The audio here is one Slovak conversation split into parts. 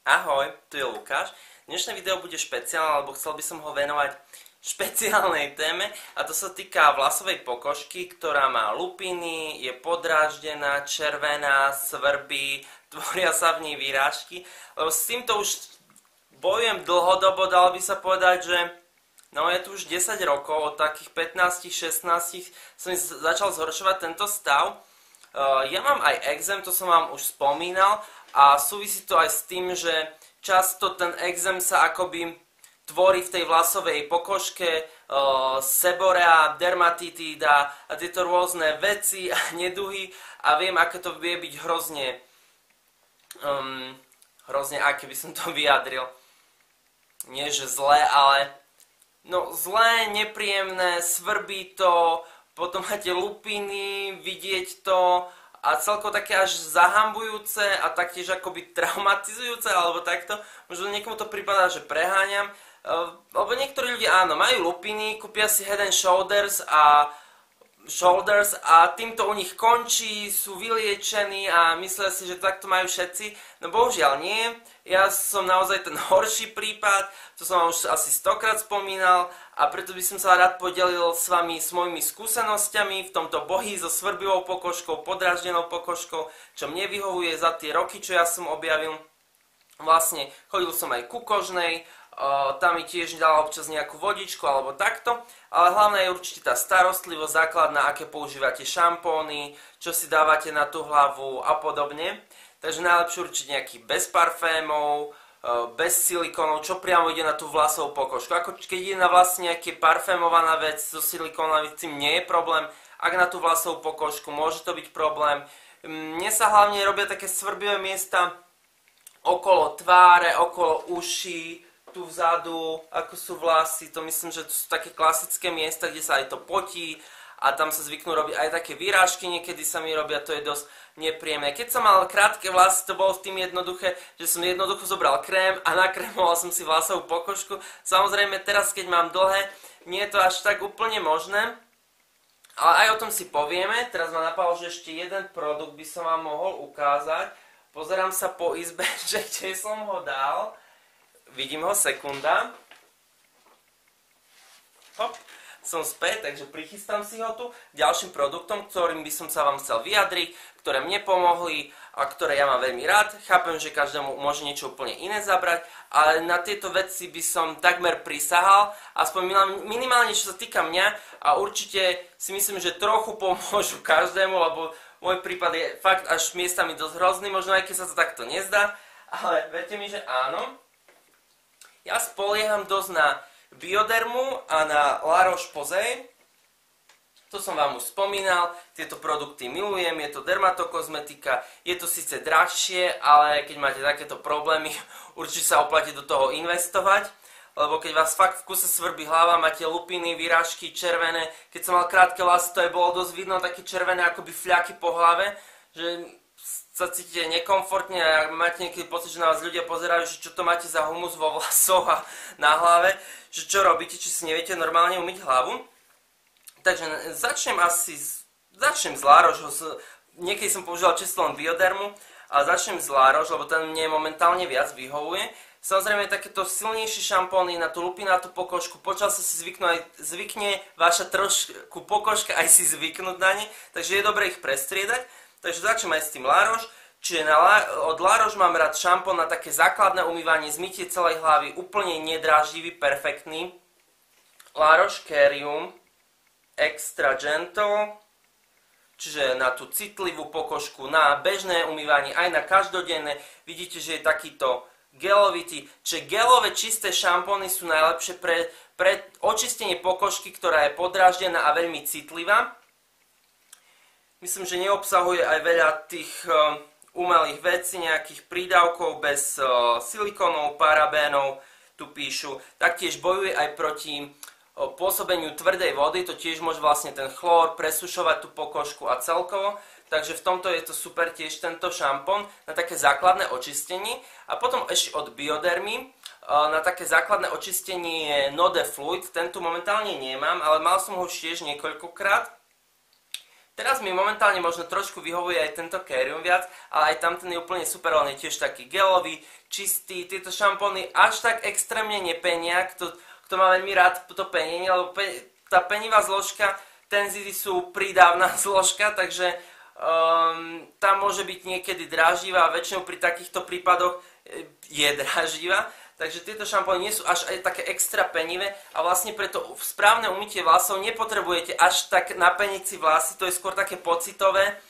Ahoj, tu je Lukáš. Dnešné video bude špeciálne, lebo chcel by som ho venovať špeciálnej téme a to sa týka vlasovej pokožky, ktorá má lupiny, je podráždená, červená, svrbí, tvoria sa v nej výrážky. Lebo s týmto už bojujem dlhodobo, dalo by sa povedať, že no je tu už 10 rokov, od takých 15-16 som začal zhoršovať tento stav. Ja mám aj exém, to som vám už spomínal a súvisí to aj s tým, že často ten exém sa akoby tvorí v tej vlasovej pokožke, seborea, dermatitída a tieto rôzne veci a neduhy a viem, aké to vie byť hrozne, aké by som to vyjadril. Nie, že zlé, ale no zlé, nepríjemné, svrbí to, potom máte lupiny, vidieť to a celkovo také až zahambujúce a taktiež akoby traumatizujúce alebo takto. Možno niekomu to prípada, že preháňam. Lebo niektorí ľudia áno, majú lupiny, kúpia si Head & Shoulders a týmto u nich končí, sú vyliečení a myslia si, že takto majú všetci. No bohužiaľ nie. Ja som naozaj ten horší prípad, to som vám už asi 100-krát spomínal a preto by som sa rád podelil s vami s mojimi skúsenosťami v tomto boji so svrbivou pokožkou, podráždenou pokožkou, čo mne vyhovuje za tie roky, čo ja som objavil. Vlastne chodil som aj ku kožnej, tam mi tiež dala občas nejakú vodičku alebo takto, ale hlavná je určite tá starostlivosť základná, aké používate šampóny, čo si dávate na tú hlavu a podobne. Takže najlepšie určite nejaký bez parfémov, bez silikónov, čo priamo ide na tú vlasovú pokožku. Ako keď ide na vlastne nejaký parfémovaná vec so silikónom, s tým nie je problém. Ak na tú vlasovú pokožku môže to byť problém. Mne sa hlavne robia také svrbivé miesta okolo tváre, okolo uší, tu vzadu, ako sú vlasy, to myslím, že to sú také klasické miesta, kde sa aj to potí a tam sa zvyknú robiť aj také výrážky, niekedy sa mi robia, to je dosť nepríjemné. Keď som mal krátke vlasy, to bolo v tým jednoduché, že som jednoducho zobral krém a nakrémoval som si vlasovú pokožku. Samozrejme teraz, keď mám dlhé, nie je to až tak úplne možné, ale aj o tom si povieme. Teraz ma napadlo, že ešte jeden produkt by som vám mohol ukázať. Pozerám sa po izbe, že kde som ho dal. Vidím ho, sekunda. Hop, som späť, takže prichystám si ho tu. Ďalším produktom, ktorým by som sa vám chcel vyjadriť, ktoré mne pomohli a ktoré ja mám veľmi rád. Chápem, že každému môže niečo úplne iné zabrať, ale na tieto veci by som takmer prisahal, aspoň minimálne čo sa týka mňa a určite si myslím, že trochu pomôžu každému, lebo môj prípad je fakt až miestami dosť hrozný, možno aj keď sa to takto nezdá, ale verte mi, že áno. Ja spolieham dosť na Biodermu a na La Roche-Posay. To som vám už spomínal, tieto produkty milujem, je to dermatokozmetika, je to síce drahšie, ale keď máte takéto problémy, určite sa oplatí do toho investovať, lebo keď vás fakt v kuse svrbí hlava, máte lupiny, výrážky, červené, keď som mal krátke vlasy, to je bolo dosť vidno, také červené akoby fľaky po hlave, že sa cítite nekomfortne a máte niekedy pocit, že na vás ľudia pozerajú, že čo to máte za humus vo vlasoch a na hlave, že čo robíte, či si neviete normálne umyť hlavu. Takže začnem z La Roche, niekedy som používal čisto len Biodermu, ale začnem z La Roche, lebo ten mne momentálne viac vyhovuje. Samozrejme takéto silnejšie šampóny na tú lupinatú pokožku, počas sa si zvykne vaša trošku pokožka aj si zvyknúť na ne, takže je dobre ich prestriedať. Takže začnem aj s tým La Roche, čiže od La Roche mám rád šampón na také základné umývanie, zmytie celej hlavy, úplne nedráždivý, perfektný. La Roche Cerium Extra Gentle, čiže na tú citlivú pokožku, na bežné umývanie, aj na každodenné. Vidíte, že je takýto gelovitý, čiže gelové čisté šampóny sú najlepšie pre očistenie pokožky, ktorá je podráždená a veľmi citlivá. Myslím, že neobsahuje aj veľa tých umelých vecí, nejakých prídavkov bez silikónov, parabénov, tu píšu. Taktiež bojuje aj proti pôsobeniu tvrdej vody, to tiež môže vlastne ten chlór presušovať tú pokožku a celkovo. Takže v tomto je to super tiež tento šampón na také základné očistenie. A potom ešte od Biodermy na také základné očistenie je Node Fluid, ten tu momentálne nemám, ale mal som ho už tiež niekoľkokrát. Teraz mi momentálne možno trošku vyhovuje aj tento Kerium viac, ale aj tamten je úplne super, on je tiež taký gelový, čistý, tieto šampóny až tak extrémne nepenia, kto má veľmi rád to penenie, lebo tá penivá zložka, Tenzidy sú prídavná zložka, takže tá môže byť niekedy dráždivá a väčšinou pri takýchto prípadoch je dráždivá. Takže tieto šampóny nie sú až aj také extra penivé a vlastne preto v správne umytie vlasov nepotrebujete až tak napeniť si vlasy, to je skôr také pocitové.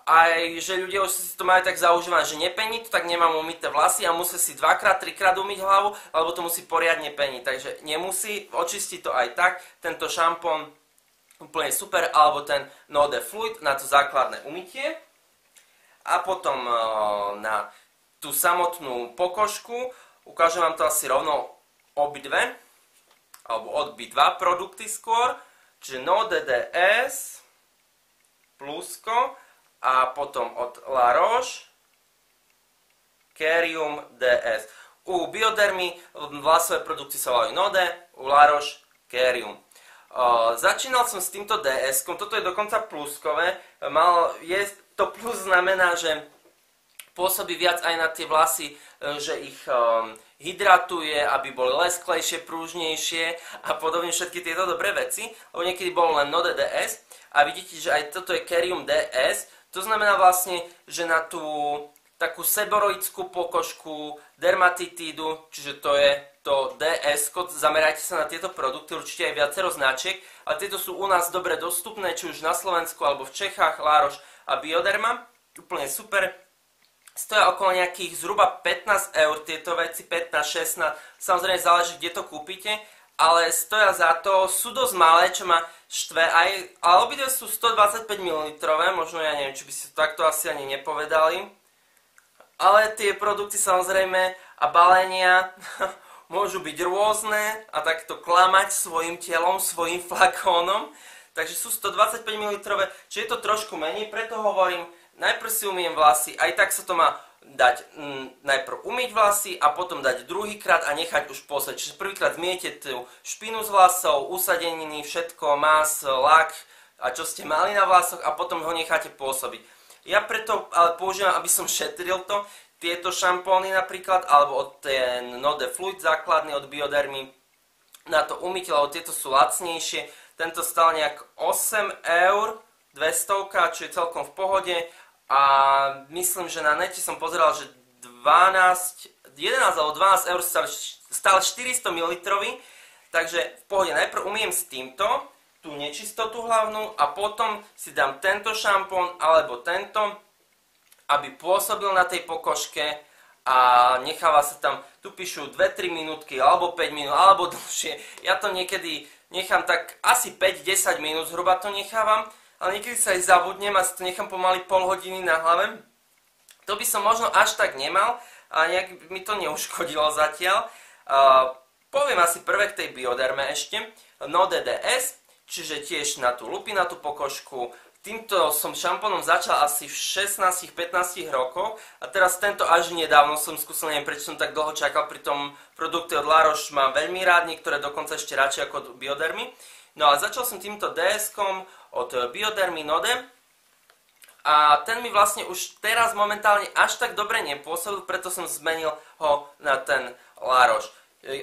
Aj že ľudia už si to majú tak zaužívané, že nepení to, tak nemám umyté vlasy a musí si 2-krát, 3-krát umyť hlavu, alebo to musí poriadne peniť. Takže nemusí, očistí to aj tak, tento šampón úplne super, alebo ten No De Fluid na to základné umytie. A potom na tú samotnú pokožku ukážem vám to asi rovno obidve, alebo obidva produkty skôr, čiže No DDS plusko a potom od La Roche Kerium DS. U Biodermy vlasové produkty sa volajú Node, u La Roche Kerium. Začínal som s týmto DS-kom, toto je dokonca pluskové, to plus znamená, že pôsobí viac aj na tie vlasy, že ich hydratuje, aby boli lesklejšie, prúžnejšie a podobne všetky tieto dobré veci, lebo niekedy bol len No DDS a vidíte, že aj toto je Kerium DS, to znamená vlastne, že na tú takú seboroidskú pokožku, dermatitídu, čiže to je to DS, zamerajte sa na tieto produkty, určite aj viacero značiek, ale tieto sú u nás dobre dostupné, či už na Slovensku alebo v Čechách, La Roche a Bioderma, úplne super. Stoja okolo nejakých zhruba 15 eur tieto veci, 15-16, samozrejme záleží, kde to kúpite, ale stoja za to, sú dosť malé, čo ma štve, ale obidve sú 125 ml, možno ja neviem, či by si to takto asi ani nepovedali, ale tie produkty samozrejme a balenia môžu byť rôzne a takto klamať svojim telom, svojim flakónom, takže sú 125 ml, čiže je to trošku menej, preto hovorím, najprv si umiem vlasy, aj tak sa to má dať najprv umyť vlasy a potom dať druhýkrát a nechať už posať. Čiže prvýkrát zmiete tú špinu z vlasov, usadeniny, všetko, más, lak a čo ste mali na vlasoch a potom ho necháte pôsobiť. Ja preto ale používam, aby som šetril to, tieto šampóny napríklad, alebo ten No De Fluid základný od Biodermy na to umytie, lebo tieto sú lacnejšie. Tento stal nejak 8 eur, 200, čo je celkom v pohode. A myslím, že na nete som pozeral, že 11 alebo 12 eur stále 400 ml, takže v pohode najprv umiem s týmto, tú nečistotu hlavnú a potom si dám tento šampón alebo tento, aby pôsobil na tej pokožke a necháva sa tam, tu píšu 2-3 minútky alebo 5 minút alebo dlhšie. Ja to niekedy nechám tak asi 5-10 minút, zhruba to nechávam. Ale niekedy sa aj zabudnem a si to nechám pomaly pol hodiny na hlave. To by som možno až tak nemal, ale nejak mi to neuškodilo zatiaľ. Poviem asi prvé k tej Bioderme ešte. No DDS, čiže tiež na tú lupinatú pokožku. Týmto som šampónom začal asi v 16-15 rokoch a teraz tento až nedávno som skúsil, neviem prečo som tak dlho čakal, pri tom produkty od La Roche mám veľmi rád, niektoré dokonca ešte radšej ako od Biodermy. No a začal som týmto DS-kom od Biodermy Node a ten mi vlastne už teraz momentálne až tak dobre nepôsobil, preto som zmenil ho na ten La Roche.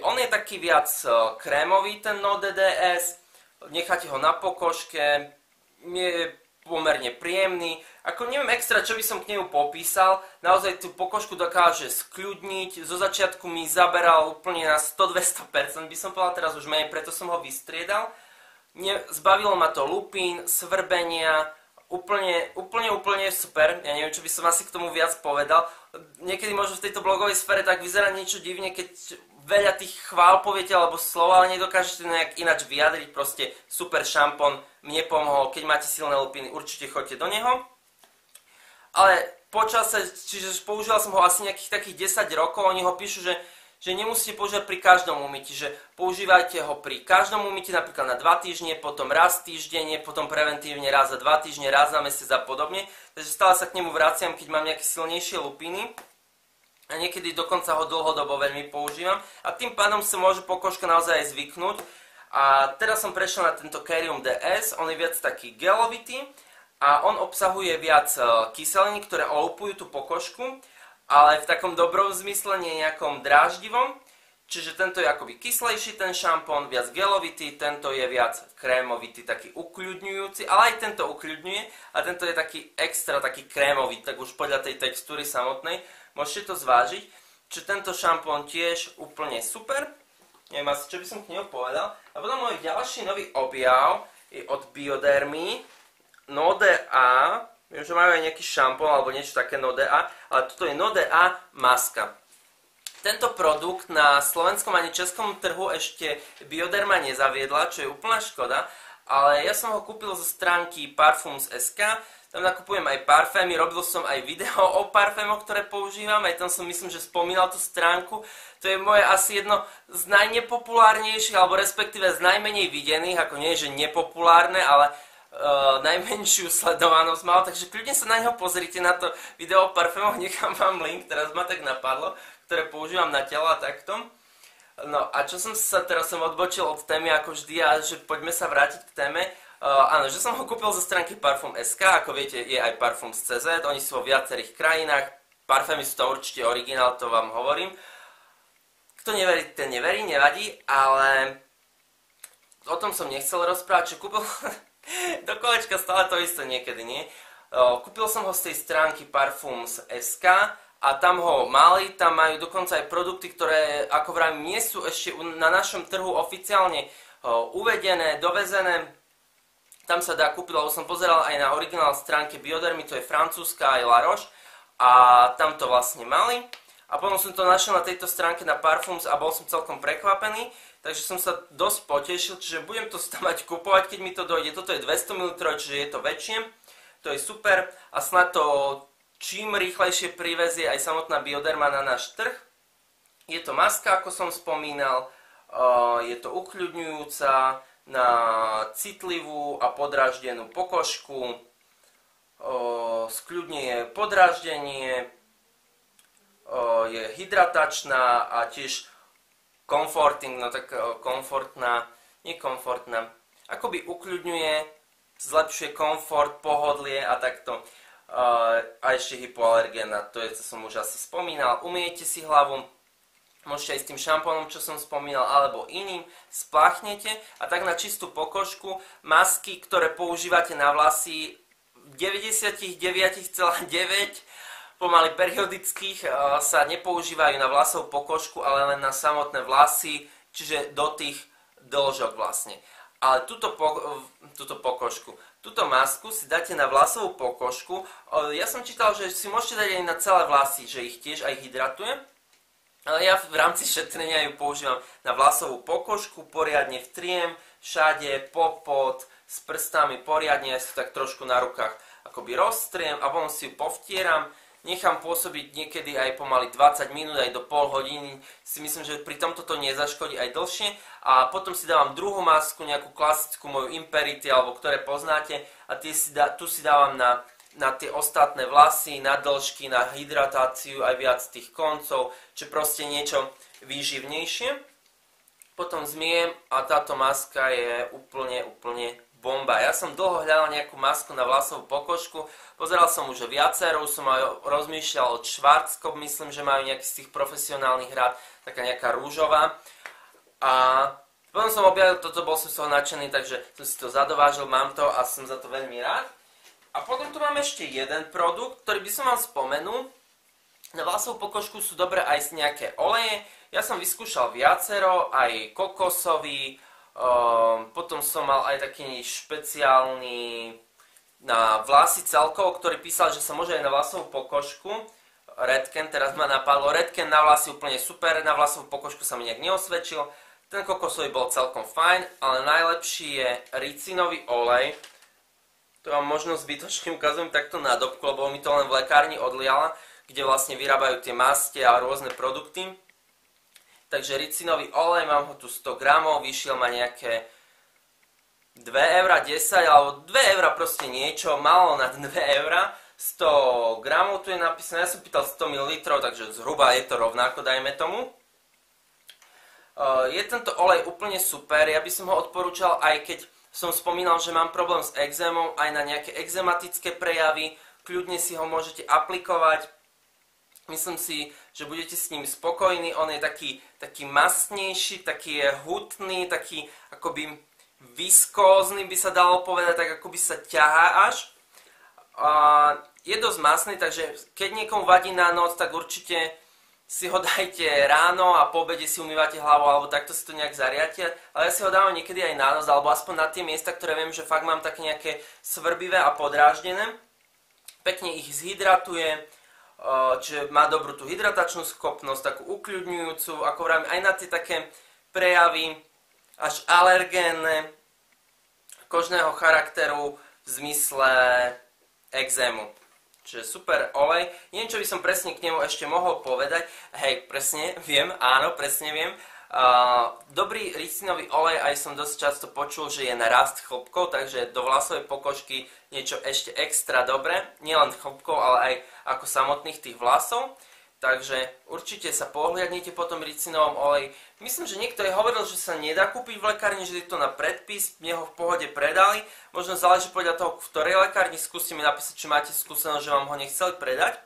On je taký viac krémový, ten No DDS, necháte ho na pokožke, je pomerne príjemný, ako neviem extra, čo by som k nemu popísal, naozaj tú pokožku dokáže skľudniť, zo začiatku mi zaberal úplne na 100-200%, by som povedal, teraz už menej, preto som ho vystriedal. Zbavilo ma to lupín, svrbenia, úplne super, ja neviem, čo by som asi k tomu viac povedal. Niekedy možno v tejto blogovej sfére tak vyzerá niečo divne, keď veľa tých chvál poviete alebo slov, ale nedokážete nejak ináč vyjadriť, proste super šampón, mne pomohol, keď máte silné lupiny, určite choďte do neho. Ale počase, čiže používal som ho asi nejakých takých 10 rokov, oni ho píšu, že nemusíte používať pri každom umytí, že používajte ho pri každom umytí, napríklad na 2 týždne, potom raz týždenne, potom preventívne raz za 2 týždne, raz za mesiac a podobne. Takže stále sa k nemu vraciam, keď mám nejaké silnejšie lupiny. A niekedy dokonca ho dlhodobo veľmi používam. A tým pádom sa môže pokožka naozaj aj zvyknúť. A teraz som prešiel na tento Kerium DS, on je viac taký gelovitý. a on obsahuje viac kyselín, ktoré olupujú tú pokožku, ale v takom dobrom zmysle, nie nejakom dráždivom. Čiže tento je akoby kyslejší ten šampón, viac gelovitý, tento je viac krémovitý, taký ukľudňujúci, ale aj tento ukľudňuje a tento je taký extra, taký krémový, tak už podľa tej textúry samotnej môžete to zvážiť. Čiže tento šampón tiež úplne super, neviem asi, čo by som k neho povedal. A potom môj ďalší nový objav je od Biodermy, Node A, viem, že majú aj nejaký šampón alebo niečo také Node A, ale toto je Node A maska. Tento produkt na slovenskom ani českom trhu ešte Bioderma nezaviedla, čo je úplná škoda, ale ja som ho kúpil zo stránky Parfums.sk, tam nakupujem aj parfémy, robil som aj video o parfémoch, ktoré používam, aj tam som myslím, že spomínal tú stránku. To je moje asi jedno z najnepopulárnejších, alebo respektíve z najmenej videných, ako nie že nepopulárne, ale najmenšiu sledovanosť mal, takže kľudne sa na neho pozrite, na to video o parfémoch, nechám vám link, teraz ma tak napadlo, ktoré používam na telo a takto. No a čo som sa, teraz som odbočil od témy ako vždy a že poďme sa vrátiť k téme. Áno, že som ho kúpil zo stránky Parfum.sk, ako viete je aj Parfums.cz, oni sú vo viacerých krajinách, parfémy sú to určite originál, to vám hovorím. Kto neverí, ten neverí, nevadí, ale o tom som nechcel rozprávať, že kúpil do kolečka stále to isté niekedy, nie? Kúpil som ho z tej stránky Parfums.sk a tam ho mali, tam majú dokonca aj produkty, ktoré, ako vravím, nie sú ešte na našom trhu oficiálne uvedené, dovezené. Tam sa dá kúpiť, lebo som pozeral aj na originál stránke Biodermy, to je francúzska aj La Roche, a tam to vlastne mali. A potom som to našiel na tejto stránke na Parfums a bol som celkom prekvapený, takže som sa dosť potešil, čiže budem to mať kupovať, keď mi to dojde. Toto je 200 ml, čiže je to väčšie, to je super a snad to čím rýchlejšie privezie aj samotná Bioderma na náš trh. Je to maska, ako som spomínal, je to ukľudňujúca na citlivú a podráždenú pokožku, skľudňuje podráždenie, je hydratačná a tiež comforting, no tak komfortná, nekomfortná, akoby ukľudňuje, zlepšuje komfort, pohodlie a takto. A ešte hypoalergénna, to je, čo som už asi spomínal. Umiejete si hlavu, môžete aj s tým šampónom, čo som spomínal, alebo iným, spláchnete a tak na čistú pokožku. Masky, ktoré používate na vlasy, 99,9 pomaly periodických sa nepoužívajú na vlasovú pokožku, ale len na samotné vlasy, čiže do tých dĺžok vlastne. Ale túto pokožku, túto masku si dáte na vlasovú pokožku. Ja som čítal, že si môžete dať aj na celé vlasy, že ich tiež aj hydratuje. Ale ja v rámci šetrenia ju používam na vlasovú pokožku, poriadne vtriem, všade, popod, s prstami poriadne, ja si to tak trošku na rukách akoby roztriem a potom si ju povtieram. Nechám pôsobiť niekedy aj pomaly 20 minút, aj do pol hodiny. Si myslím, že pri tomto to nezaškodí aj dlhšie. A potom si dávam druhú masku, nejakú klasickú moju Imperity, alebo ktoré poznáte. A tu si dávam na tie ostatné vlasy, na dĺžky, na hydratáciu, aj viac tých koncov. Čiže proste niečo výživnejšie. Potom zmijem a táto maska je úplne bomba. Ja som dlho hľadal nejakú masku na vlasovú pokožku, pozeral som už viacero, som aj rozmýšľal od Schwarzkopf, myslím, že majú nejaký z tých profesionálnych rád, taká nejaká rúžová. A potom som objavil toto, bol som z toho nadšený, takže som si to zadovážil, mám to a som za to veľmi rád. A potom tu mám ešte jeden produkt, ktorý by som vám spomenul. Na vlasovú pokožku sú dobré aj nejaké oleje. Ja som vyskúšal viacero, aj kokosový, potom som mal aj taký špeciálny na vlasy celkovo, ktorý písal, že sa môže aj na vlasovú pokožku. Redken, teraz ma napadlo, Redken na vlasy úplne super, na vlasovú pokožku sa mi nejak neosvedčil. Ten kokosový bol celkom fajn, ale najlepší je ricinový olej. To vám možno zbytočne ukazujem takto na dobku, lebo mi to len v lekárni odliala, kde vlastne vyrábajú tie maste a rôzne produkty. Takže ricinový olej, mám ho tu 100 gramov, vyšiel ma nejaké 2,10 € alebo 2 € proste niečo, malo nad 2 €. 100 gramov tu je napísané, ja som pýtal 100 ml, takže zhruba je to rovnako, dajme tomu. Je tento olej úplne super, ja by som ho odporúčal aj keď som spomínal, že mám problém s exémou aj na nejaké exematické prejavy, kľudne si ho môžete aplikovať. Myslím si, že budete s ním spokojní, on je taký mastnejší, taký je hutný, taký akoby viskózny by sa dalo povedať, tak akoby sa ťahá až. Je dosť masný, takže keď niekomu vadí na noc, tak určite si ho dajte ráno a po obede si umývate hlavu, alebo takto si to nejak zariate. Ale ja si ho dávam niekedy aj na noc, alebo aspoň na tie miesta, ktoré viem, že fakt mám také nejaké svrbivé a podráždené. Pekne ich zhydratuje, čiže má dobrú tú hydratačnú schopnosť, takú ukľudňujúcu, ako vravím, aj na tie také prejavy až alergénne kožného charakteru v zmysle exému. Čiže super olej. Neviem, čo by som presne k nemu ešte mohol povedať. Hej, presne viem, áno, presne viem. Dobrý ricinový olej, aj som dosť často počul, že je na rast chlopkov, takže do vlasovej pokožky niečo ešte extra dobré. Nielen chlopkov, ale aj ako samotných tých vlasov. Takže určite sa pohliadnite po tom ricinovom oleji. Myslím, že niekto aj hovoril, že sa nedá kúpiť v lekárni, že je to na predpis, mne ho v pohode predali. Možno záleží podľa toho, v ktorej lekárni. Skúste mi napísať, či máte skúsenosť, že vám ho nechceli predať.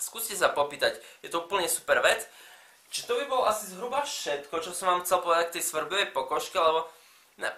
Skúste sa popýtať, je to úplne super vec. Čiže to by bolo asi zhruba všetko, čo som vám chcel povedať k tej svrbivej pokožke, lebo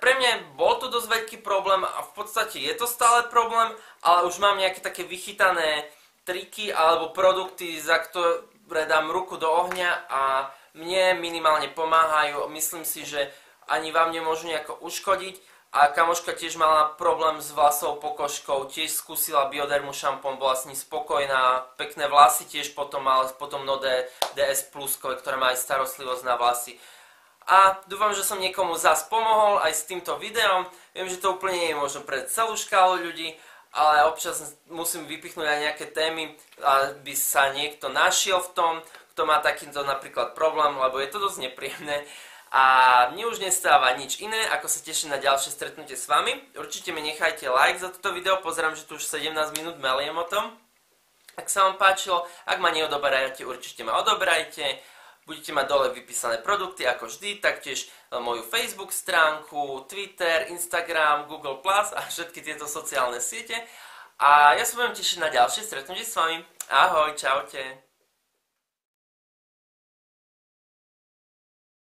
pre mňa bol to dosť veľký problém a v podstate je to stále problém, ale už mám nejaké také vychytané triky alebo produkty, za ktoré dám ruku do ohňa a mne minimálne pomáhajú. Myslím si, že ani vám nemôžu nejako uškodiť. A kamoška tiež mala problém s vlasovou pokožkou, tiež skúsila Biodermu šampón, bola s ním spokojná. Pekné vlasy tiež potom mala, potom Node DS pluskové, ktoré má aj starostlivosť na vlasy. A dúfam, že som niekomu zás pomohol aj s týmto videom. Viem, že to úplne nie je možno pre celú škálu ľudí, ale občas musím vypichnúť aj nejaké témy, aby sa niekto našiel v tom, kto má takýto napríklad problém, lebo je to dosť nepríjemné. A mne už nestáva nič iné, ako sa teším na ďalšie stretnutie s vami. Určite mi nechajte like za toto video, pozerám, že tu už 17 minút meliem o tom. Ak sa vám páčilo, ak ma neodoberajte, určite ma odoberajte. Budete mať dole vypísané produkty, ako vždy, taktiež moju Facebook stránku, Twitter, Instagram, Google+, a všetky tieto sociálne siete. A ja sa budem tešiť na ďalšie stretnutie s vami. Ahoj, čaute.